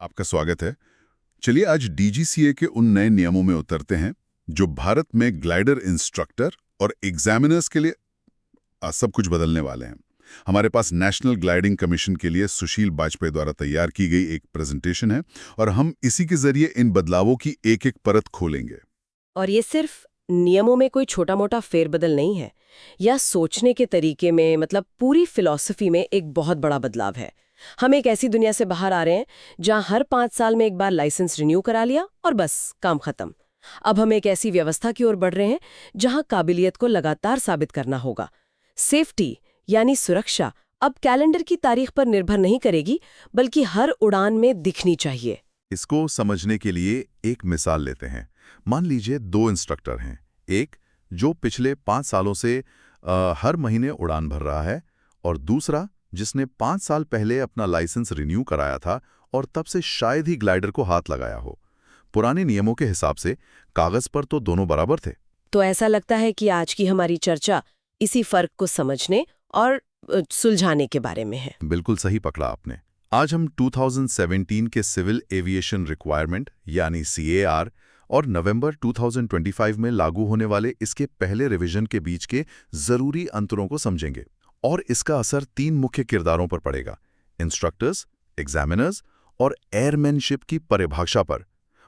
आपका स्वागत है। चलिए आज डीजीसीए के उन नए नियमों में उतरते हैं जो भारत में ग्लाइडर इंस्ट्रक्टर और एग्जामिनर्स के लिए सब कुछ बदलने वाले हैं। हमारे पास नेशनल ग्लाइडिंग कमीशन के लिए सुशील वाजपेयी द्वारा तैयार की गई एक प्रेजेंटेशन है और हम इसी के जरिए इन बदलावों की एक एक परत खोलेंगे। और ये सिर्फ नियमों में कोई छोटा मोटा फेरबदल नहीं है, या सोचने के तरीके में, मतलब पूरी फिलॉसफी में एक बहुत बड़ा बदलाव है। हम एक ऐसी दुनिया से बाहर आ रहे हैं जहां हर 5 साल में एक बार लाइसेंस रिन्यू करा लिया और बस काम खत्म। अब हम एक ऐसी व्यवस्था की ओर बढ़ रहे हैं जहां काबिलियत को लगातार साबित करना होगा। सेफ्टी यानी सुरक्षा अब कैलेंडर की तारीख पर निर्भर नहीं करेगी, बल्कि हर उड़ान में दिखनी चाहिए। इसको समझने के लिए एक मिसाल लेते हैं। मान लीजिए 2 इंस्ट्रक्टर हैं। एक जो पिछले 5 सालों से हर महीने उड़ान भर रहा है, और दूसरा जिसने 5 साल पहले अपना लाइसेंस रिन्यू कराया था और तब से शायद ही ग्लाइडर को हाथ लगाया हो। पुराने नियमों के हिसाब से कागज पर तो दोनों बराबर थे। तो ऐसा लगता है कि आज की हमारी चर्चा इसी फर्क को समझने और सुलझाने के बारे में है। बिल्कुल सही पकड़ा आपने। आज हम 2017 के सिविल एविएशन रिक्वायरमेंट यानी CAR और नवंबर 2025 में लागू होने वाले इसके पहले रिवीजन के बीच के जरूरी अंतरों को समझेंगे। और इसका असर 3 मुख्य किरदारों पर पड़ेगा: इंस्ट्रक्टर्स, एग्जामिनर्स और एयरमैनशिप की परिभाषा पर।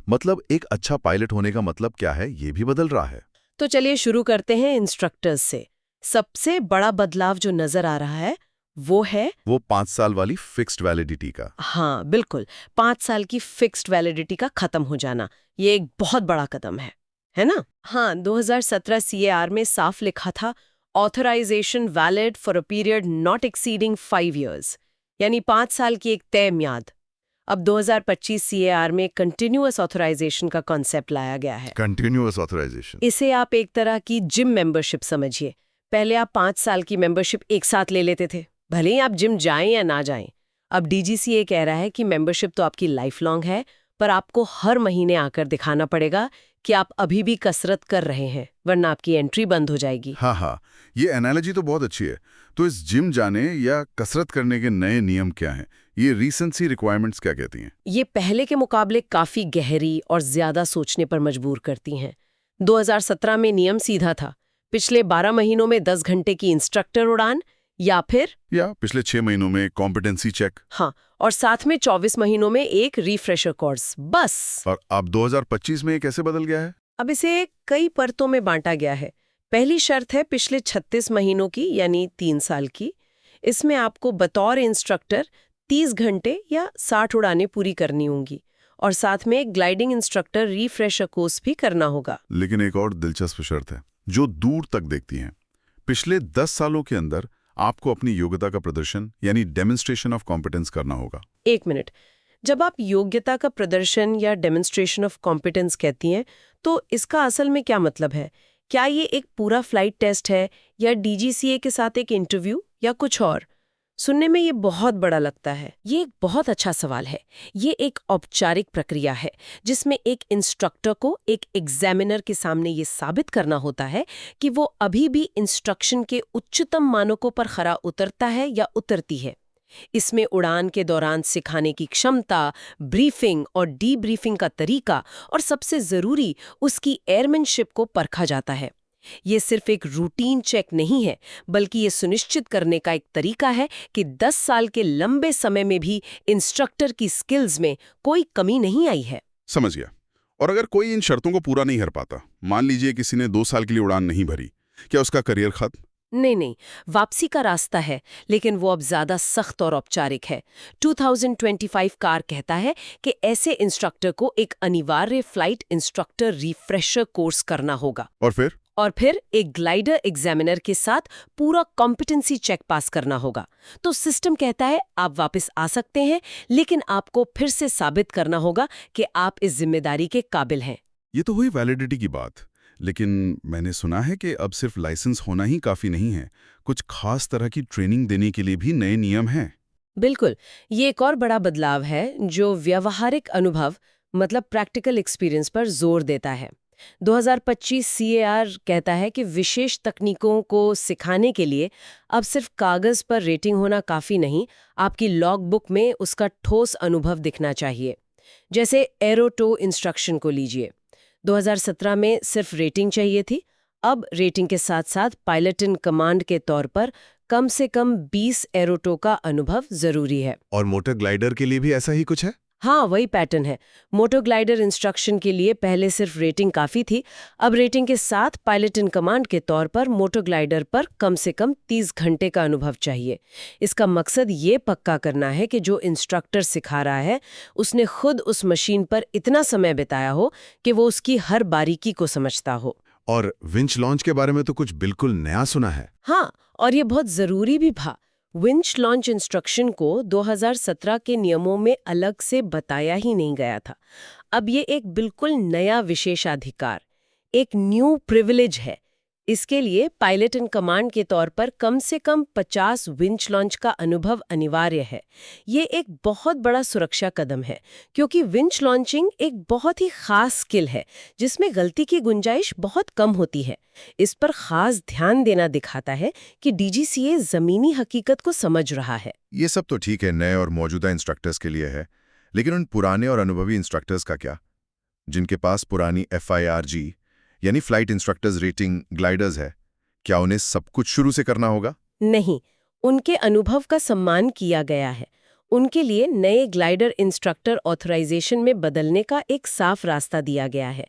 मतलब एक अच्छा पायलट होने का मतलब क्या है, ये भी बदल रहा है। तो चलिए शुरू करते हैं इंस्ट्रक्टर्स से। सबसे बड़ा बदलाव जो नजर आ रहा है वो 5 साल वाली फिक्स्ड वैलिडिटी का। हाँ बिल्कुल, 5 साल की फिक्स्ड वैलिडिटी का खत्म हो जाना। ये एक बहुत बड़ा कदम है ना? हाँ, 2017 CAR में साफ लिखा था, authorization valid for a period not exceeding 5 years, यानी 5 साल की एक तय म्याद। अब 2025 CAR में कंटिन्यूअस ऑथराइजेशन का कॉन्सेप्ट लाया गया है। कंटिन्यूअस ऑथराइजेशन, इसे आप एक तरह की जिम मेंबरशिप समझिए। पहले आप 5 साल की मेंबरशिप एक साथ ले लेते थे, भले ही आप जिम जाएं या ना जाएं। अब डीजीसीए कह रहा है कि मेंबरशिप तो आपकी लाइफ लॉन्ग है, पर आपको हर महीने आकर दिखाना पड़ेगा कि आप अभी भी कसरत कर रहे हैं, वरना आपकी एंट्री बंद हो जाएगी। हाँ, ये एनालॉजी तो बहुत अच्छी है। तो इस जिम जाने या कसरत करने के नए नियम क्या हैं? ये रीसेंसी रिक्वायरमेंट्स क्या कहती हैं? ये पहले के मुकाबले काफी गहरी और ज्यादा सोचने पर मजबूर करती हैं। 2017 में नियम सीधा था, पिछले 12 महीनों में 10 घंटे की इंस्ट्रक्टर उड़ान, या पिछले 6 महीनों में कॉम्पिटेंसी चेक। हाँ, और साथ में 24 महीनों में एक रिफ्रेशर कोर्स, बस। और अब 2025 में ये कैसे बदल गया है? अब इसे कई परतों में बांटा गया है। पहली शर्त है पिछले 36 महीनों की, यानी 3 साल की। इसमें आपको बतौर इंस्ट्रक्टर 30 घंटे या 60 उड़ानें पूरी करनी होंगी, और साथ में एक ग्लाइडिंग इंस्ट्रक्टर रिफ्रेशर कोर्स भी करना होगा। लेकिन एक और दिलचस्प शर्त है जो दूर तक देखती है। पिछले 10 सालों के अंदर आपको अपनी योग्यता का प्रदर्शन यानी डेमोन्स्ट्रेशन ऑफ कॉम्पिटेंस करना होगा। एक मिनट, जब आप योग्यता का प्रदर्शन या डेमोन्स्ट्रेशन ऑफ कॉम्पिटेंस कहती हैं, तो इसका असल में क्या मतलब है? क्या ये एक पूरा फ्लाइट टेस्ट है, या डीजीसीए के साथ एक इंटरव्यू, या कुछ और? सुनने में ये बहुत बड़ा लगता है। ये एक बहुत अच्छा सवाल है। ये एक औपचारिक प्रक्रिया है जिसमें एक इंस्ट्रक्टर को एक एग्जामिनर के सामने ये साबित करना होता है कि वो अभी भी इंस्ट्रक्शन के उच्चतम मानकों पर खरा उतरता है या उतरती है। इसमें उड़ान के दौरान सिखाने की क्षमता, ब्रीफिंग और डीब्रीफिंग का तरीका, और सबसे जरूरी उसकी एयरमैनशिप को परखा जाता है। ये सिर्फ एक रूटीन चेक नहीं है, बल्कि ये सुनिश्चित करने का एक तरीका है कि 10 साल के लंबे समय में भी इंस्ट्रक्टर की स्किल्स में कोई कमी नहीं आई है। समझ गया। और अगर कोई इन शर्तों को पूरा नहीं कर पाता, मान लीजिए किसी ने 2 साल के लिए उड़ान नहीं भरी, क्या उसका करियर खत्म? नहीं, वापसी का रास्ता है, लेकिन वो अब ज्यादा सख्त और औपचारिक है। 2025 CAR कहता है कि ऐसे इंस्ट्रक्टर को एक अनिवार्य फ्लाइट इंस्ट्रक्टर रिफ्रेशर कोर्स करना होगा, और फिर एक ग्लाइडर एग्जामिनर के साथ पूरा कॉम्पिटेंसी चेक पास करना होगा। तो सिस्टम कहता है आप वापस आ सकते हैं, लेकिन आपको फिर से साबित करना होगा कि आप इस जिम्मेदारी के काबिल हैं। ये तो हुई वैलिडिटी की बात, लेकिन मैंने सुना है कि अब सिर्फ लाइसेंस होना ही काफी नहीं है, कुछ खास तरह की ट्रेनिंग देने के लिए भी नए नियम हैं। बिल्कुल, ये एक और बड़ा बदलाव है जो व्यावहारिक अनुभव, मतलब प्रैक्टिकल एक्सपीरियंस पर जोर देता है। 2025 CAR कहता है कि विशेष तकनीकों को सिखाने के लिए अब सिर्फ कागज पर रेटिंग होना काफी नहीं, आपकी लॉग बुक में उसका ठोस अनुभव दिखना चाहिए। जैसे एरोटो इंस्ट्रक्शन को लीजिए, 2017 में सिर्फ रेटिंग चाहिए थी, अब रेटिंग के साथ साथ पायलट इन कमांड के तौर पर कम से कम 20 एरोटो का अनुभव जरूरी है। और मोटर ग्लाइडर के लिए भी ऐसा ही कुछ है? हाँ, वही पैटर्न है। मोटर ग्लाइडर इंस्ट्रक्शन के लिए पहले सिर्फ रेटिंग काफी थी, अब रेटिंग के साथ पायलट इन कमांड के तौर पर मोटर ग्लाइडर पर कम से कम 30 घंटे का अनुभव चाहिए। इसका मकसद ये पक्का करना है कि जो इंस्ट्रक्टर सिखा रहा है उसने खुद उस मशीन पर इतना समय बिताया हो कि वो उसकी हर बारीकी को समझता हो। और विंच लॉन्च के बारे में तो कुछ बिल्कुल नया सुना है। हाँ, और ये बहुत जरूरी भी था। विंच लॉन्च इंस्ट्रक्शन को 2017 के नियमों में अलग से बताया ही नहीं गया था। अब ये एक बिल्कुल नया विशेषाधिकार, एक न्यू प्रिविलेज है। इसके लिए पायलट इन कमांड के तौर पर कम से कम 50 विंच लॉन्च का अनुभव अनिवार्य है। ये एक बहुत बड़ा सुरक्षा कदम है, क्योंकि विंच लॉन्चिंग एक बहुत ही खास स्किल है जिसमें गलती की गुंजाइश बहुत कम होती है। इस पर खास ध्यान देना दिखाता है कि DGCA जमीनी हकीकत को समझ रहा है। ये सब तो ठीक है, नए और मौजूदा इंस्ट्रक्टर्स के लिए है, लेकिन उन पुराने और अनुभवी इंस्ट्रक्टर्स का क्या, जिनके पास पुरानी FIRG यानी फ्लाइट इंस्ट्रक्टर्स रेटिंग ग्लाइडर्स है? क्या उन्हें सब कुछ शुरू से करना होगा? नहीं, उनके अनुभव का सम्मान किया गया है। उनके लिए नए ग्लाइडर इंस्ट्रक्टर ऑथराइजेशन में बदलने का एक साफ रास्ता दिया गया है।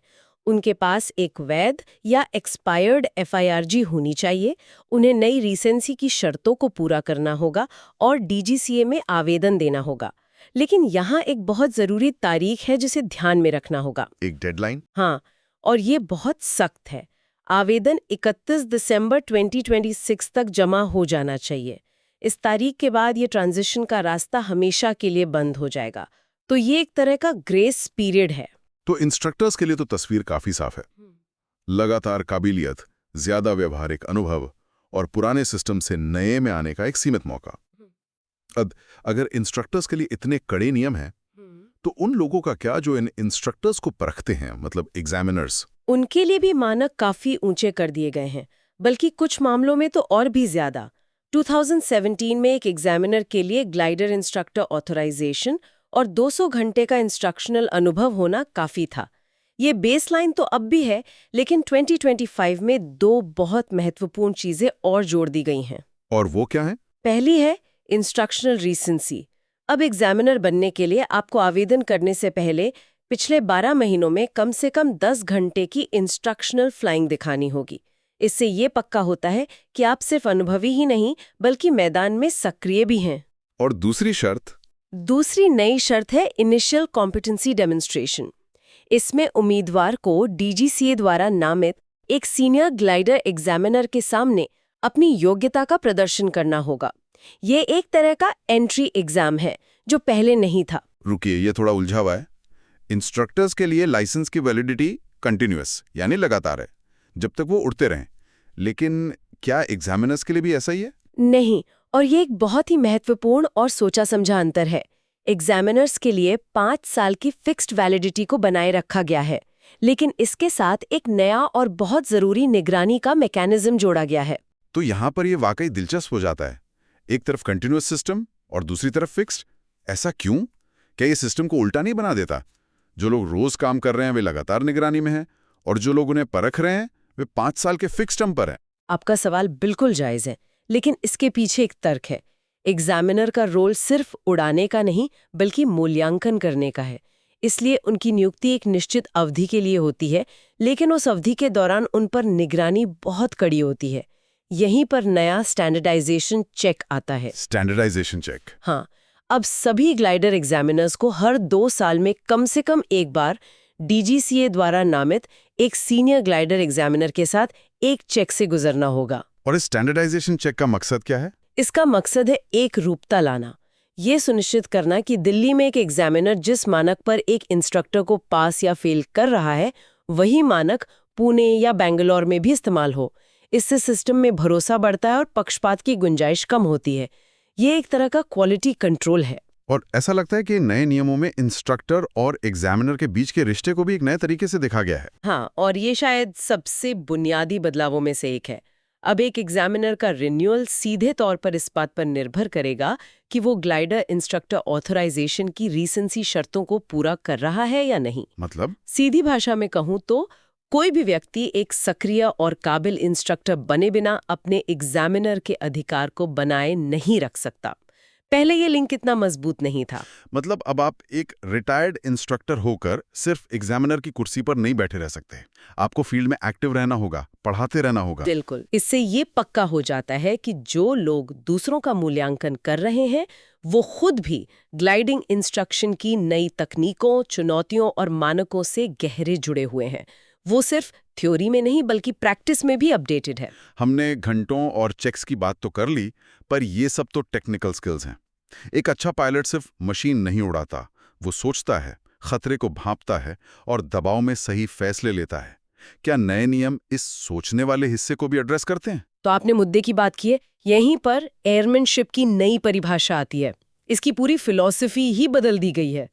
उनके पास एक वैध या एक्सपायर्ड FIRG होनी चाहिए, उन्हें नई रीसेंसी की शर्तों को पूरा करना होगा और DGCA में आवेदन देना होगा। लेकिन यहाँ एक बहुत ज़रूरी तारीख है जिसे ध्यान में रखना होगा। एक डेडलाइन? हाँ, और ये बहुत सख्त है। आवेदन 31 दिसंबर 2026 तक जमा हो जाना चाहिए। इस तारीख के बाद ये ट्रांजिशन का रास्ता हमेशा के लिए बंद हो जाएगा। तो ये एक तरह का ग्रेस पीरियड है। तो इंस्ट्रक्टर्स के लिए तो तस्वीर काफी साफ है। लगातार काबिलियत, ज्यादा व्यवहारिक अनुभव और पुराने सिस्टम से नए में आने का एक सीमित मौका। अगर इंस्ट्रक्टर्स के लिए इतने कड़े नियम हैं, तो उन लोगों का क्या जो इन इंस्ट्रक्टर्स को परखते हैं, मतलब एग्जामिनर्स? उनके लिए भी मानक काफी ऊंचे कर दिए गए हैं, बल्कि कुछ मामलों में तो और भी ज्यादा। 2017 में एक एग्जामिनर के लिए ग्लाइडर इंस्ट्रक्टर ऑथराइजेशन और 200 घंटे का इंस्ट्रक्शनल अनुभव होना काफी था। ये बेसलाइन तो अब भी है, लेकिन 2025 में 2 बहुत महत्वपूर्ण चीजें और जोड़ दी गई हैं। और वो क्या है? पहली है इंस्ट्रक्शनल रीसेंसी। अब एग्जामिनर बनने के लिए आपको आवेदन करने से पहले पिछले 12 महीनों में कम से कम 10 घंटे की इंस्ट्रक्शनल फ्लाइंग दिखानी होगी। इससे ये पक्का होता है कि आप सिर्फ अनुभवी ही नहीं बल्कि मैदान में सक्रिय भी हैं। और दूसरी शर्त? दूसरी नई शर्त है इनिशियल कॉम्पिटेंसी डेमोन्स्ट्रेशन। इसमें उम्मीदवार को DGCA द्वारा नामित एक सीनियर ग्लाइडर एग्जामिनर के सामने अपनी योग्यता का प्रदर्शन करना होगा। ये एक तरह का एंट्री एग्जाम है जो पहले नहीं था। रुकिए, ये थोड़ा उलझा हुआ है। इंस्ट्रक्टर्स के लिए लाइसेंस की वैलिडिटी कंटिन्यूअस यानी लगातार है, जब तक वो उड़ते रहें। लेकिन क्या एग्जामिनर्स के लिए भी ऐसा ही है? नहीं, और ये एक बहुत ही महत्वपूर्ण और सोचा समझा अंतर है। एग्जामिनर्स के लिए 5 साल की फिक्स्ड वैलिडिटी को बनाए रखा गया है, लेकिन इसके साथ एक नया और बहुत जरूरी निगरानी का मैकेनिज्म जोड़ा गया है। तो यहाँ पर ये वाकई दिलचस्प हो जाता है। एक तरफ कंटिन्यूअस सिस्टम और दूसरी तरफ फिक्स्ड। ऐसा क्यों? क्या ये सिस्टम को उल्टा नहीं बना देता? जो लोग रोज काम कर रहे हैं वे लगातार निगरानी में हैं, और जो लोग उन्हें परख रहे हैं वे 5 साल के फिक्स टर्म पर हैं। आपका सवाल बिल्कुल जायज है, लेकिन इसके पीछे एक तर्क है। एग्जामिनर का रोल सिर्फ उड़ाने का नहीं बल्कि मूल्यांकन करने का है। इसलिए उनकी नियुक्ति एक निश्चित अवधि के लिए होती है, लेकिन उस अवधि के दौरान उन पर निगरानी बहुत कड़ी होती है। यहीं पर नया स्टैंडर्डाइजेशन चेक आता है। Standardization check? हाँ, अब सभी ग्लाइडर एग्जामिनर्स को हर 2 साल में कम से कम एक बार DGCA द्वारा नामित एक सीनियर ग्लाइडर एग्जामिनर के साथ एक चेक से गुजरना होगा। और इस स्टैंडर्डाइजेशन चेक का मकसद क्या है? इसका मकसद है एक रूपता लाना। ये सुनिश्चित करना कि दिल्ली में एक एग्जामिनर जिस मानक पर एक इंस्ट्रक्टर को पास या फेल कर रहा है, वही मानक पुणे या बेंगलोर में भी इस्तेमाल हो। इससे सिस्टम में भरोसा बढ़ता है और पक्षपात की गुंजाइश कम होती है। ये एक तरह का क्वालिटी कंट्रोल है। और ऐसा लगता है कि नए नियमों में इंस्ट्रक्टर और एग्जामिनर के बीच के रिश्ते को भी एक नए तरीके से देखा गया है। हाँ, और ये शायद सबसे बुनियादी बदलावों में से एक है। अब एक एग्जामिनर का रिन्यूअल सीधे तौर पर इस बात पर निर्भर करेगा कि वो ग्लाइडर इंस्ट्रक्टर ऑथराइजेशन की रीसेंसी शर्तों को पूरा कर रहा है या नहीं। मतलब सीधी भाषा में कहूँ तो कोई भी व्यक्ति एक सक्रिय और काबिल इंस्ट्रक्टर बने बिना अपने एग्जामिनर के अधिकार को बनाए नहीं रख सकता। पहले ये लिंक इतना मजबूत नहीं था। मतलब अब आप एक रिटायर्ड इंस्ट्रक्टर होकर सिर्फ एग्जामिनर की कुर्सी पर नहीं बैठे रह सकते। आपको फील्ड में एक्टिव रहना होगा, पढ़ाते रहना होगा। बिल्कुल। इससे ये पक्का हो जाता है कि जो लोग दूसरों का मूल्यांकन कर रहे हैं वो खुद भी ग्लाइडिंग इंस्ट्रक्शन की नई तकनीकों, चुनौतियों और मानकों से गहरे जुड़े हुए हैं। वो सिर्फ थ्योरी में नहीं बल्कि प्रैक्टिस में भी अपडेटेड है। हमने घंटों और चेक्स की बात तो कर ली, पर ये सब तो टेक्निकल स्किल्स हैं। एक अच्छा पायलट सिर्फ मशीन नहीं उड़ाता, वो सोचता है, खतरे को भांपता है और दबाव में सही फैसले लेता है। क्या नए नियम इस सोचने वाले हिस्से को भी एड्रेस करते हैं? तो आपने मुद्दे की बात की है, यहीं पर एयरमैनशिप की नई परिभाषा आती है। इसकी पूरी फिलॉसफी ही बदल दी गई है।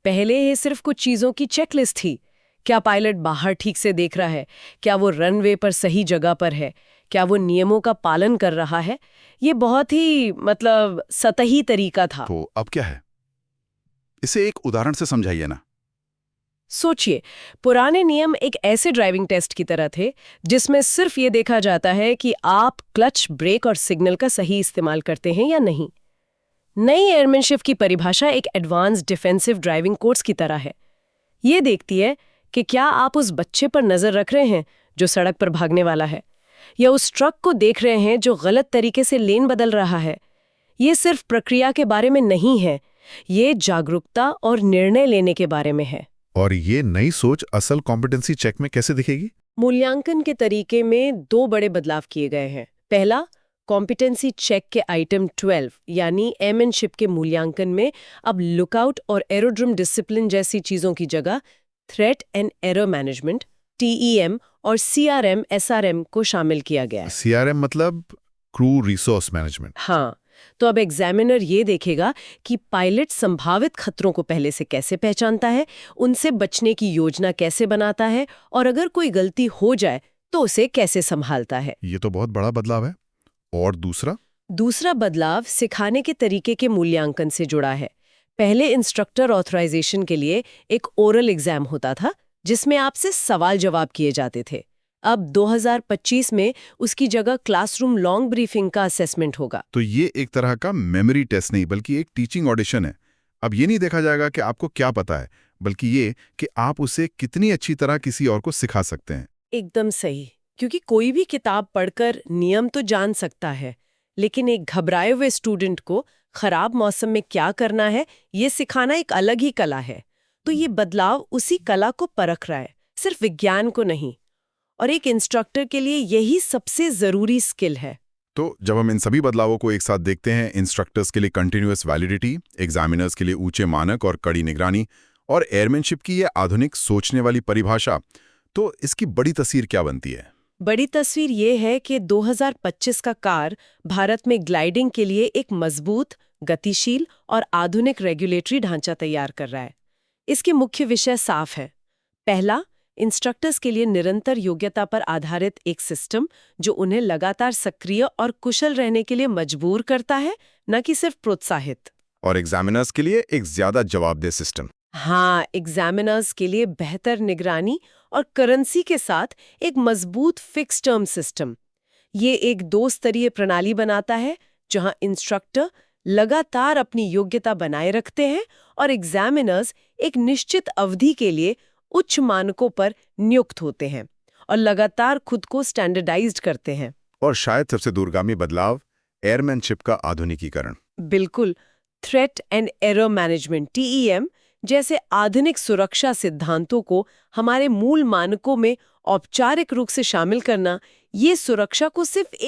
पहले ये सिर्फ कुछ चीजों की चेकलिस्ट थी। क्या पायलट बाहर ठीक से देख रहा है? क्या वो रनवे पर सही जगह पर है? क्या वो नियमों का पालन कर रहा है? ये बहुत ही सतही तरीका था। तो अब क्या है? इसे एक उदाहरण से समझाइए ना। सोचिए, पुराने नियम एक ऐसे ड्राइविंग टेस्ट की तरह थे जिसमें सिर्फ ये देखा जाता है कि आप क्लच, ब्रेक और सिग्नल का सही इस्तेमाल करते हैं या नहीं। नई एयरमैनशिप की परिभाषा एक एडवांस डिफेंसिव ड्राइविंग कोर्स की तरह है। ये देखती है कि क्या आप उस बच्चे पर नजर रख रहे हैं जो सड़क पर भागने वाला है, या उस ट्रक को देख रहे हैं जो गलत तरीके से लेन बदल रहा है। ये सिर्फ प्रक्रिया के बारे में नहीं है, ये जागरूकता और निर्णय लेने के बारे में है। और ये नई सोच असल कॉम्पिटेंसी चेक में कैसे दिखेगी? मूल्यांकन के तरीके में 2 बड़े बदलाव किए गए हैं। पहला, कॉम्पिटेंसी चेक के आइटम 12 यानी एयरमैनशिप के मूल्यांकन में अब लुकआउट और एरोड्रम डिसिप्लिन जैसी चीजों की जगह threat and error management TEM और CRM SRM को शामिल किया गया है। CRM मतलब क्रू रिसोर्स मैनेजमेंट। हाँ, तो अब एग्जामिनर ये देखेगा कि पायलट संभावित खतरों को पहले से कैसे पहचानता है, उनसे बचने की योजना कैसे बनाता है और अगर कोई गलती हो जाए तो उसे कैसे संभालता है। ये तो बहुत बड़ा बदलाव है। और दूसरा बदलाव सिखाने के तरीके के मूल्यांकन से जुड़ा है। पहले इंस्ट्रक्टर ऑथराइजेशन के लिए एक ओरल एग्जाम होता था जिसमें आपसे सवाल जवाब किए जाते थे। अब 2025 में उसकी जगह क्लासरूम लॉन्ग ब्रीफिंग का असेसमेंट होगा। तो ये एक तरह का मेमोरी टेस्ट नहीं बल्कि एक टीचिंग ऑडिशन है। अब ये नहीं देखा जाएगा कि आपको क्या पता है, बल्कि ये कि आप उसे कितनी अच्छी तरह किसी और को सिखा सकते हैं। एकदम सही, क्योंकि कोई भी किताब पढ़कर नियम तो जान सकता है, लेकिन एक घबराए हुए स्टूडेंट को खराब मौसम में क्या करना है ये सिखाना एक अलग ही कला है। तो ये बदलाव उसी कला को परख रहा है, सिर्फ विज्ञान को नहीं। और एक इंस्ट्रक्टर के लिए यही सबसे जरूरी स्किल है। तो जब हम इन सभी बदलावों को एक साथ देखते हैं, इंस्ट्रक्टर्स के लिए कंटिन्यूअस वैलिडिटी, एग्जामिनर्स के लिए ऊंचे मानक और कड़ी निगरानी, और एयरमैनशिप की ये आधुनिक सोचने वाली परिभाषा, तो इसकी बड़ी तस्वीर क्या बनती है? बड़ी तस्वीर ये है कि 2025 का कार भारत में ग्लाइडिंग के लिए एक मजबूत, गतिशील और आधुनिक रेगुलेटरी ढांचा तैयार कर रहा है। इसके मुख्य विषय साफ है। पहला, इंस्ट्रक्टर्स के लिए निरंतर योग्यता पर आधारित एक सिस्टम जो उन्हें लगातार सक्रिय और कुशल रहने के लिए मजबूर करता है, न कि सिर्फ प्रोत्साहित। और एग्जामिनर्स के लिए एक ज्यादा जवाबदेह सिस्टम। हाँ, एग्जामिनर्स के लिए बेहतर निगरानी और करेंसी के साथ एक मजबूत फिक्स टर्म सिस्टम। ये एक 2-स्तरीय प्रणाली बनाता है जहां इंस्ट्रक्टर लगातार अपनी योग्यता बनाए रखते हैं और एग्जामिनर्स एक निश्चित अवधि के लिए उच्च मानकों पर नियुक्त होते हैं और लगातार खुद को स्टैंडर्डाइज्ड करते हैं। और शायद सबसे दूरगामी बदलाव, एयरमैनशिप का आधुनिकीकरण। बिल्कुल, threat and error management TEM जैसे आधुनिक सुरक्षा सिद्धांतों को हमारे मूल मानकों में औपचारिक रूप से शामिल करना, ये सुरक्षा को सिर्फ एक